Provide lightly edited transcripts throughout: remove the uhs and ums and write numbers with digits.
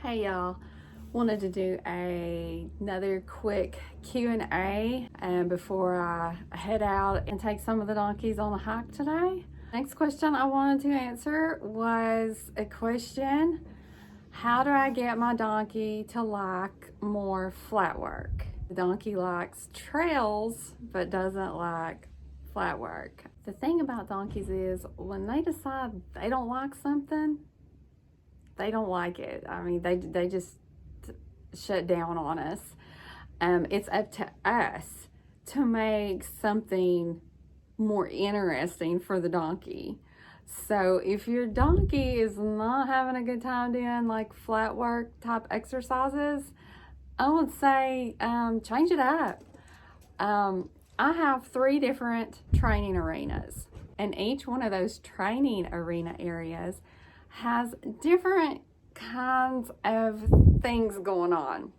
Hey y'all, wanted to do another quick Q&A before I head out and take some of the donkeys on a hike today. Next question I wanted to answer was a question: how do I get my donkey to like more flat work? The donkey likes trails but doesn't like flat work. The thing about donkeys is when they decide they don't like something, they don't like it. I mean, they just shut down on us. It's up to us to make something more interesting for the donkey. So if your donkey is not having a good time doing like flat work type exercises, I would say change it up. I have 3 different training arenas, and each one of those training arena areas has different kinds of things going on.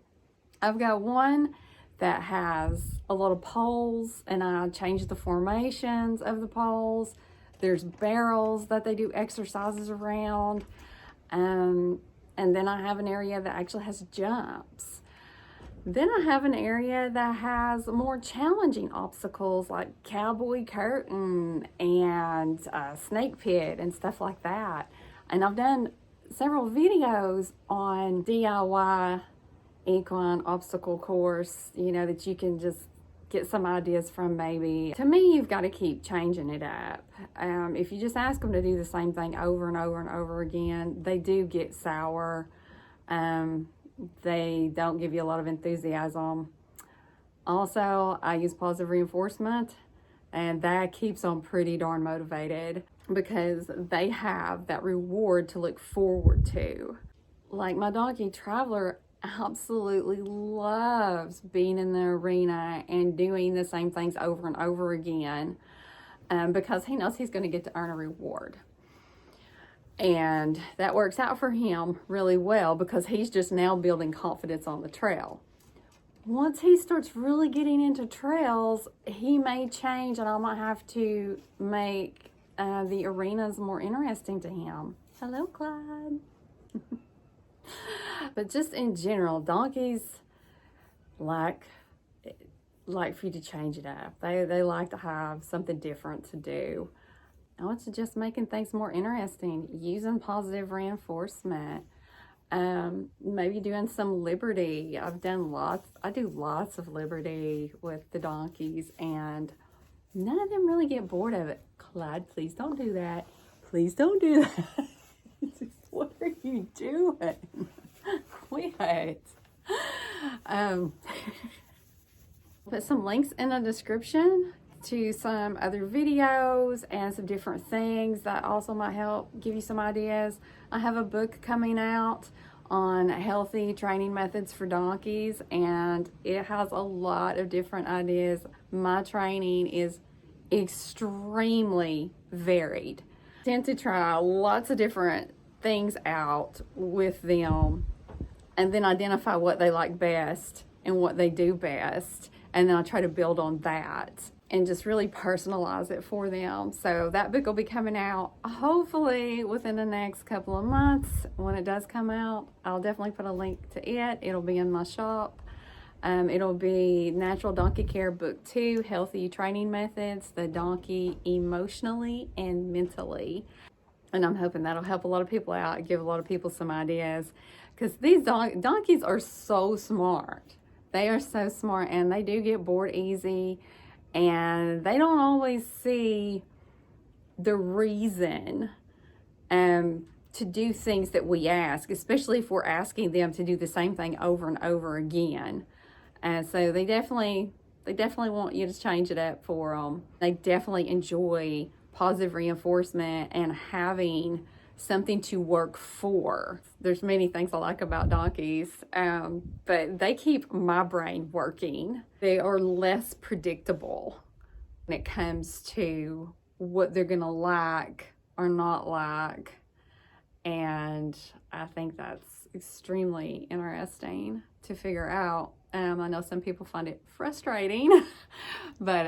I've got one that has a lot of poles, and I change the formations of the poles. There's barrels that they do exercises around. And then I have an area that actually has jumps. Then I have an area that has more challenging obstacles like cowboy curtain and snake pit and stuff like that. And I've done several videos on DIY equine obstacle course, that you can just get some ideas from maybe. To me, you've got to keep changing it up. If you just ask them to do the same thing over and over and over again, they do get sour. They don't give you a lot of enthusiasm. Also, I use positive reinforcement, and that keeps them pretty darn motivated because they have that reward to look forward to. Like my donkey Traveler absolutely loves being in the arena and doing the same things over and over again because he knows he's going to get to earn a reward. And that works out for him really well because he's just now building confidence on the trail. Once he starts really getting into trails, he may change, and I might have to make the arenas more interesting to him. Hello, Clyde. But just in general, donkeys like for you to change it up. They like to have something different to do. I would suggest making things more interesting, using positive reinforcement, maybe doing some liberty. I do lots of liberty with the donkeys, and none of them really get bored of it. Clyde, please don't do that. Please don't do that. What are you doing? Quit. Put some links in the description to some other videos and some different things that also might help give you some ideas. I have a book coming out on healthy training methods for donkeys, and it has a lot of different ideas. My training is extremely varied. I tend to try lots of different things out with them and then identify what they like best and what they do best, and then I try to build on that and just really personalize it for them. So that book will be coming out hopefully within the next couple of months. When it does come out, I'll definitely put a link to it. It'll be in my shop. It'll be Natural Donkey Care Book 2, Healthy Training Methods, the Donkey Emotionally and Mentally. And I'm hoping that'll help a lot of people out, give a lot of people some ideas, because these donkeys are so smart. They are so smart, and they do get bored easy, and they don't always see the reason to do things that we ask, especially if we're asking them to do the same thing over and over again. And so they definitely want you to change it up for them. They definitely enjoy positive reinforcement and having something to work for. There's many things I like about donkeys, but they keep my brain working. They are less predictable when it comes to what they're gonna like or not like, and I think that's extremely interesting to figure out. I know some people find it frustrating, but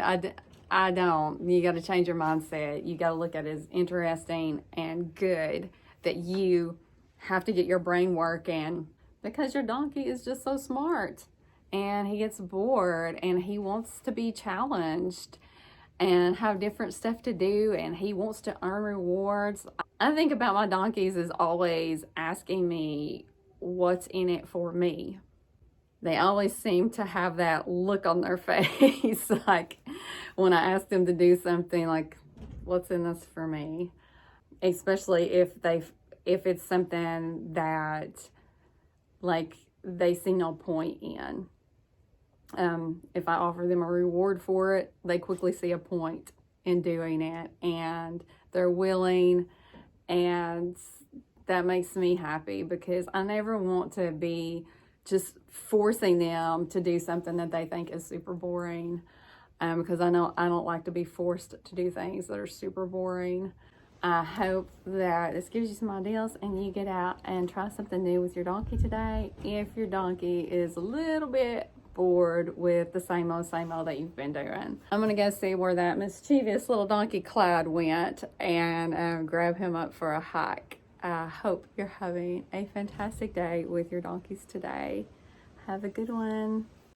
I don't. You got to change your mindset. You got to look at it as interesting and good, that you have to get your brain working because your donkey is just so smart and he gets bored and he wants to be challenged and have different stuff to do, and he wants to earn rewards. I think about my donkeys as always asking me what's in it for me. They always seem to have that look on their face, like when I ask them to do something, like, what's in this for me? Especially if it's something that, like, they see no point in. If I offer them a reward for it, they quickly see a point in doing it, and they're willing, and that makes me happy because I never want to be just forcing them to do something that they think is super boring, because I know I don't like to be forced to do things that are super boring. I hope that this gives you some ideas and you get out and try something new with your donkey today. If your donkey is a little bit bored with the same old that you've been doing, I'm gonna go see where that mischievous little donkey Clyde went and grab him up for a hike. I hope you're having a fantastic day with your donkeys today. Have a good one.